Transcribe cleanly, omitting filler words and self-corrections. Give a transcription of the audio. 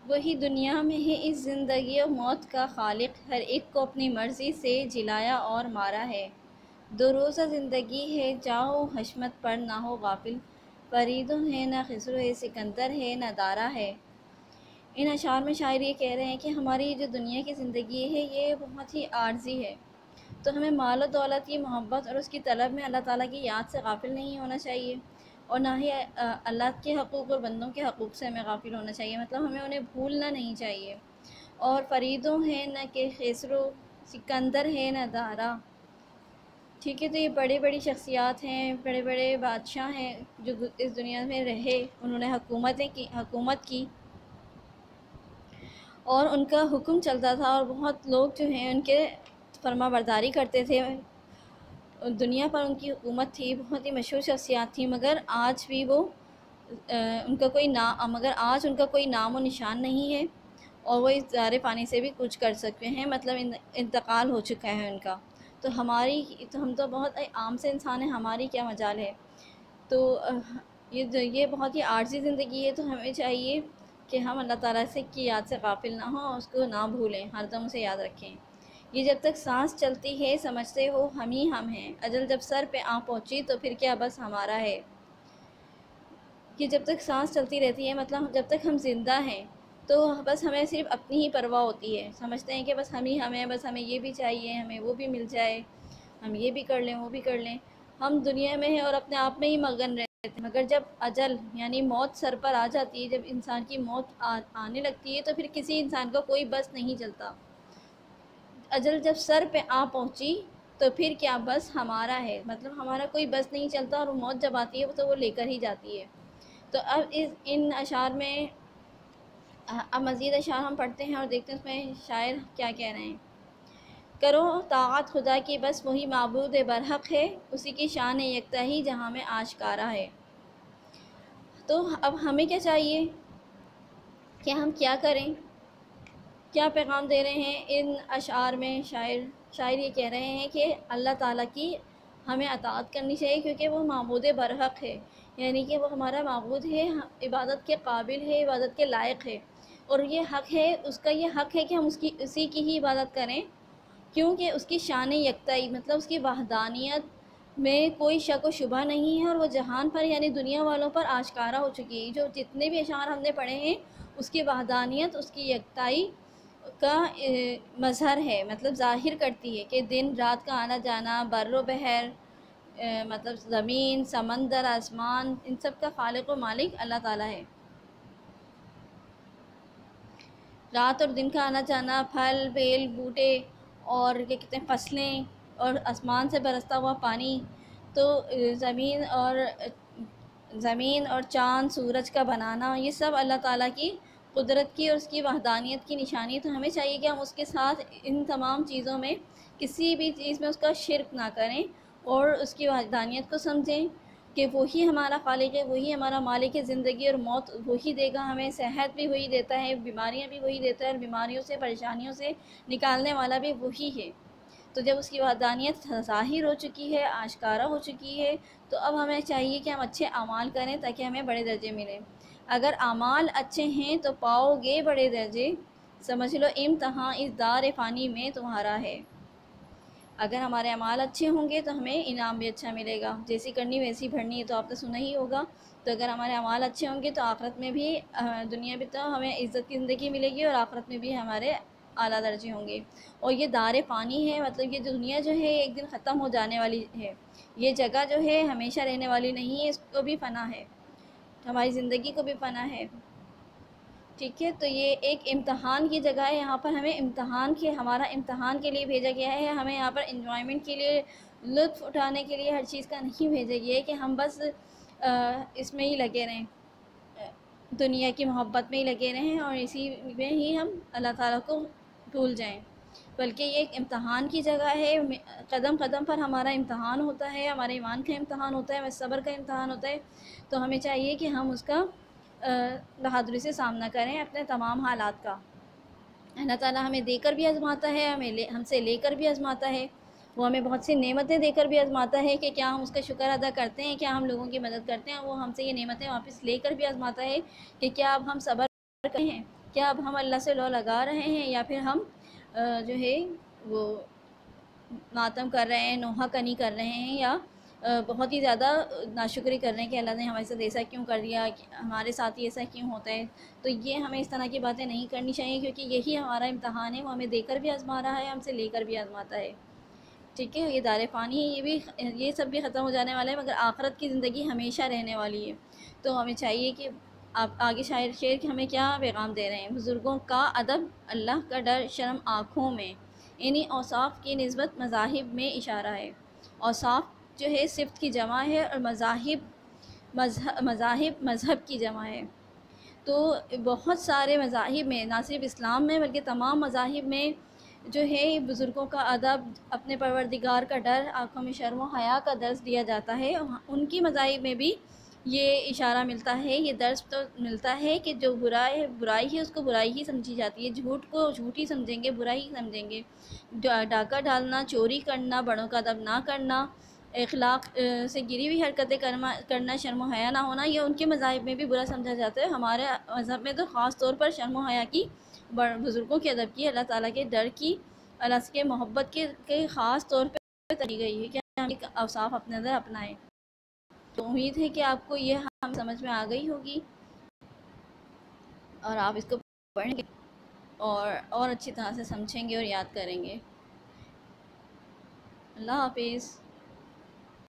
वही दुनिया में है इस ज़िंदगी और मौत का खालिक, हर एक को अपनी मर्ज़ी से जिलाया और मारा है। दो रोज़ा ज़िंदगी है, जाओ हशमत पर ना हो गाफिल। फरीदों है न खिसरो है, सिकंदर है न दारा है। इन अशार में शायर ये कह रहे हैं कि हमारी जो दुनिया की ज़िंदगी है ये बहुत ही आर्जी है। तो हमें माल और दौलत की मोहब्बत और उसकी तलब में अल्लाह ताला की याद से गाफिल नहीं होना चाहिए, और ना ही अल्लाह के हकूक़ और बंदों के हकूक़ से हमें गाफिल होना चाहिए, मतलब हमें उन्हें भूलना नहीं चाहिए। और फरीदों हैं न के खिसरो, सिकंदर है न दारा। ठीक है, तो ये बड़ी बड़ी शख्सियात हैं, बड़े बड़े बादशाह हैं जो इस दुनिया में रहे, उन्होंने हुकूमत की और उनका हुक्म चलता था, और बहुत लोग जो हैं उनके फरमाबरदारी करते थे। दुनिया पर उनकी हुकूमत थी, बहुत ही मशहूर शख्सियात थी, मगर आज भी वो मगर आज उनका कोई नाम और निशान नहीं है, और वो इस ज़ारे फ़ानी से भी कुछ कर सकते हैं, मतलब इंतकाल हो चुका है उनका। तो हम तो बहुत आम से इंसान हैं, हमारी क्या मजाल है। तो ये बहुत ही आर्ज़ी ज़िंदगी है, तो हमें चाहिए कि हम अल्लाह ताला से की याद से गाफिल ना हों, उसको ना भूलें, हरदम उसे याद रखें। ये जब तक सांस चलती है समझते हो हम ही हम हैं, अजल जब सर पे आ पहुँची तो फिर क्या बस हमारा है। कि जब तक सांस चलती रहती है, मतलब जब तक हम ज़िंदा हैं, तो बस हमें सिर्फ अपनी ही परवाह होती है। समझते हैं कि बस हम ही हम हैं, बस हमें ये भी चाहिए, हमें वो भी मिल जाए, हम ये भी कर लें, वो भी कर लें। हम दुनिया में हैं और अपने आप में ही मगन रहते हैं, मगर जब अजल यानी मौत सर पर आ जाती है, जब इंसान की मौत आने लगती है, तो फिर किसी इंसान का कोई बस नहीं चलता। अजल जब सर पे आ पहुँची तो फिर क्या बस हमारा है, मतलब हमारा कोई बस नहीं चलता, और मौत जब आती है तो वो लेकर ही जाती है। तो अब इन अशार में अब मज़ीद अशार हम पढ़ते हैं और देखते हैं उसमें शायर क्या कह रहे हैं। करो ताअत खुदा की, बस वही माबूद बरहक है, उसी की शान यकता ही जहाँ में आशकारा है। तो अब हमें क्या चाहिए कि हम क्या करें, क्या पैगाम दे रहे हैं इन अशार में। शायर ये कह रहे हैं कि अल्लाह ताला की हमें अताअत करनी चाहिए, क्योंकि वो माबूद बरहक है, यानी कि वो हमारा माबूद है, इबादत के काबिल है, इबादत के लायक है, और ये हक़ है, उसका ये हक़ है कि हम उसी की ही इबादत करें, क्योंकि उसकी शान यकताई मतलब उसकी वहदानियत में कोई शक व शुबा नहीं है, और वो जहान पर यानी दुनिया वालों पर आशकारा हो चुकी है। जो जितने भी अशार हमने पढ़े हैं, उसकी वहदानियत, उसकी यकताई का मज़हर है, मतलब ज़ाहिर करती है कि दिन रात का आना जाना, बर्रो बहर, मतलब ज़मीन, समंदर, आसमान, इन सब का खालिक व मालिक अल्लाह ताला है। रात और दिन का आना जाना, फल बेल बूटे और क्या कहते हैं फसलें, और आसमान से बरसता हुआ पानी, तो ज़मीन और चाँद सूरज का बनाना, ये सब अल्लाह ताला की कुदरत की और उसकी वहदानियत की निशानी है। तो हमें चाहिए कि हम उसके साथ इन तमाम चीज़ों में किसी भी चीज़ में उसका शिर्क ना करें, और उसकी वहदानियत को समझें कि वही हमारा खालिक है, वही हमारा मालिक है। ज़िंदगी और मौत वही देगा हमें, सेहत भी वही देता है, बीमारियां भी वही देता है, और बीमारियों से परेशानियों से निकालने वाला भी वही है। तो जब उसकी वहदानियत ज़ाहिर हो चुकी है, आशकारा हो चुकी है, तो अब हमें चाहिए कि हम अच्छे अमाल करें ताकि हमें बड़े दर्जे मिलें। अगर अमाल अच्छे हैं तो पाओगे बड़े दर्जे, समझ लो इम्तहान इस दार फ़ानी में तुम्हारा है। अगर हमारे अमाल अच्छे होंगे तो हमें इनाम भी अच्छा मिलेगा, जैसी करनी वैसी भरनी है, तो आपने सुना ही होगा। तो अगर हमारे अमाल अच्छे होंगे तो आखिरत में भी दुनिया भी तो हमें इज़्ज़त की ज़िंदगी मिलेगी, और आखिरत में भी हमारे आला दर्जे होंगे। और ये दार फ़ानी है, मतलब ये दुनिया जो है एक दिन ख़त्म हो जाने वाली है, ये जगह जो है हमेशा रहने वाली नहीं है, इसको भी फ़ना है, हमारी ज़िंदगी को भी फ़ना है। ठीक है, तो ये एक इम्तहान की जगह है, यहाँ पर हमें हमारा इम्तहान के लिए भेजा गया है, हमें यहाँ पर एंजॉयमेंट के लिए, लुत्फ़ उठाने के लिए हर चीज़ का नहीं भेजा गया है कि हम बस इसमें ही लगे रहें, दुनिया की मोहब्बत में ही लगे रहें, और इसी में ही हम अल्लाह ताला को भूल जाएं। बल्कि ये एक इम्तहान की जगह है, कदम कदम पर हमारा इम्तहान होता है, हमारे ईमान का इम्तहान होता है, हमारे सब्र का इम्तहान होता है। तो हमें चाहिए कि हम उसका बहादुरी से सामना करें, अपने तमाम हालात का। अल्लाह ताला हमें देकर भी आज़माता है, हमसे लेकर भी आज़माता है। वो हमें बहुत सी नेमतें देकर भी आज़माता है कि क्या हम उसका शुक्र अदा करते हैं, क्या हम लोगों की मदद करते हैं। वो हमसे ये नेमतें वापस लेकर भी आज़माता है कि क्या अब हम सब्र करते हैं, क्या अब हम अल्लाह से लौ लगा रहे हैं या फिर हम जो है वो मातम कर रहे हैं, नोहा कनी कर रहे हैं, या बहुत ही ज़्यादा नाशुक्री कर रहे हैं कि अल्लाह ने हमारे साथ ऐसा क्यों कर दिया, हमारे साथ ही ऐसा क्यों होता है। तो ये हमें इस तरह की बातें नहीं करनी चाहिए, क्योंकि यही हमारा इम्तहान है। वो हमें देकर भी आज़मा रहा है, हमसे लेकर भी आज़माता है। ठीक है, ये दार फ़ानी है, ये सब भी ख़त्म हो जाने वाला है, मगर आखिरत की ज़िंदगी हमेशा रहने वाली है। तो हमें चाहिए कि आप आगे शायर शेर कि हमें क्या पैगाम दे रहे हैं। बुज़ुर्गों का अदब, अल्लाह का डर, शर्म आँखों में, इन्हीं औसाफ की निस्बत मज़ाहिब में इशारा है। औसाफ जो है सिफ़त की जमा है, और मज़ाहिब मज़हब की जमा है। तो बहुत सारे मज़ाहिब में, ना सिर्फ इस्लाम में बल्कि तमाम मज़ाहिब में जो है बुज़ुर्गों का अदब, अपने परवरदिगार का डर, आँखों में शर्म व हया का दर्स दिया जाता है। उनकी मज़ाहिब में भी ये इशारा मिलता है, ये दर्स तो मिलता है कि जो बुराई है उसको बुराई ही समझी जाती है, झूठ को झूठ ही समझेंगे, बुराई ही समझेंगे। डाका डालना, चोरी करना, बड़ों का अदब ना करना, इखलाक से गिरी हुई हरकतें करना, शर्म व हया ना होना, ये उनके मज़ाहिब में भी बुरा समझा जाता है। हमारे मज़हब में तो ख़ास तौर पर शर्म व हया की, बुज़ुर्गों के अदब की, अल्लाह ताला के डर की, अल्लाह के मोहब्बत के ख़ास तौर पे तरी गई है कि हम एक अवसाफ़ अपने अंदर अपनाएं। तो उम्मीद है कि आपको ये हम समझ में आ गई होगी और आप इसको पढ़ेंगे और अच्छी तरह से समझेंगे और याद करेंगे। अल्लाह हाफिज़।